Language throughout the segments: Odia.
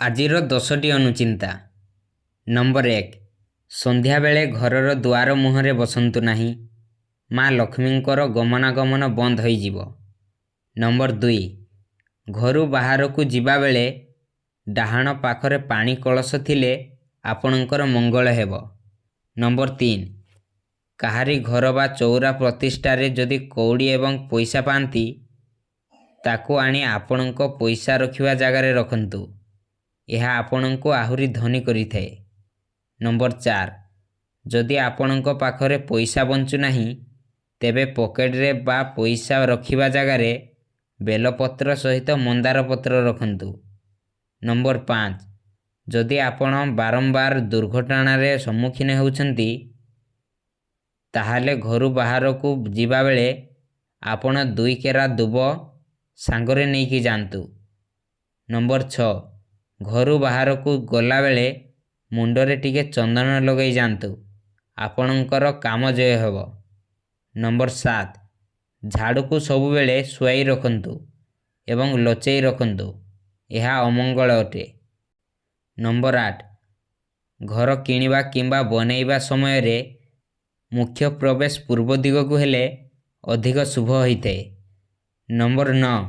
ଆଜିର 10ଟି ଅନୁଚିନ୍ତା। ନମ୍ବର 1, ସନ୍ଧ୍ୟାବେଳେ ଘରର ଦୁଆର ମୁହଁରେ ବସନ୍ତୁ ନାହିଁ। ମା ଲକ୍ଷ୍ମୀଙ୍କର ଗମନାଗମନ ବନ୍ଦ ହୋଇଯିବ। ନମ୍ବର 2, ଘରୁ ବାହାରକୁ ଯିବାବେଳେ ଡାହାଣ ପାଖରେ ପାଣି କଳସ ଥିଲେ ଆପଣଙ୍କର ମଙ୍ଗଳ ହେବ। ନମ୍ବର 3, କାହାରି ଘର ବା ଚଉରା ପ୍ରତିଷ୍ଠାରେ ଯଦି କଉଡ଼ି ଏବଂ ପଇସା ପାଆନ୍ତି, ତାକୁ ଆଣି ଆପଣଙ୍କ ପଇସା ରଖିବା ଜାଗାରେ ରଖନ୍ତୁ। ଏହା ଆପଣଙ୍କୁ ଆହୁରି ଧନୀ କରିଥାଏ। ନମ୍ବର 4, ଯଦି ଆପଣଙ୍କ ପାଖରେ ପଇସା ବଞ୍ଚୁନାହିଁ, ତେବେ ପକେଟରେ ବା ପଇସା ରଖିବା ଜାଗାରେ ବେଲପତ୍ର ସହିତ ମନ୍ଦାର ପତ୍ର ରଖନ୍ତୁ। ନମ୍ବର 5, ଯଦି ଆପଣ ବାରମ୍ବାର ଦୁର୍ଘଟଣାରେ ସମ୍ମୁଖୀନ ହେଉଛନ୍ତି, ତାହେଲେ ଘରୁ ବାହାରକୁ ଯିବାବେଳେ ଆପଣ 2 କେରା ଦୁବ ସାଙ୍ଗରେ ନେଇକି ଯାଆନ୍ତୁ। ନମ୍ବର 6, ଘରୁ ବାହାରକୁ ଗଲାବେଳେ ମୁଣ୍ଡରେ ଟିକେ ଚନ୍ଦନ ଲଗାଇ ଯାଆନ୍ତୁ। ଆପଣଙ୍କର କାମ ଜୟ ହେବ। ନମ୍ବର 7, ଝାଡ଼ୁକୁ ସବୁବେଳେ ଶୁଆଇ ରଖନ୍ତୁ ଏବଂ ଲଚେଇ ରଖନ୍ତୁ। ଏହା ଅମଙ୍ଗଳ ଅଟେ। ନମ୍ବର 8, ଘର କିଣିବା କିମ୍ବା ବନେଇବା ସମୟରେ ମୁଖ୍ୟ ପ୍ରବେଶ ପୂର୍ବ ଦିଗକୁ ହେଲେ ଅଧିକ ଶୁଭ ହୋଇଥାଏ। ନମ୍ବର 9,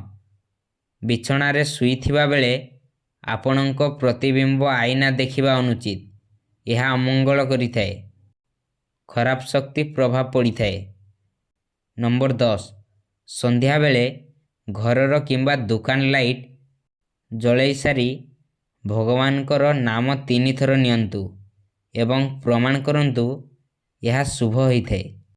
ବିଛଣାରେ ଶୋଇଥିବା ବେଳେ ଆପଣଙ୍କ ପ୍ରତିବିମ୍ବ ଆଇନା ଦେଖିବା ଅନୁଚିତ। ଏହା ଅମଙ୍ଗଳ କରିଥାଏ। ଖରାପ ଶକ୍ତି ପ୍ରଭାବ ପଡ଼ିଥାଏ। ନମ୍ବର 10, ସନ୍ଧ୍ୟାବେଳେ ଘରର କିମ୍ବା ଦୋକାନ ଲାଇଟ୍ ଜଳାଇ ସାରି ଭଗବାନଙ୍କର ନାମ 3 ଥର ନିଅନ୍ତୁ ଏବଂ ପ୍ରମାଣ କରନ୍ତୁ ଏହା ଶୁଭ ହୋଇଥାଏ।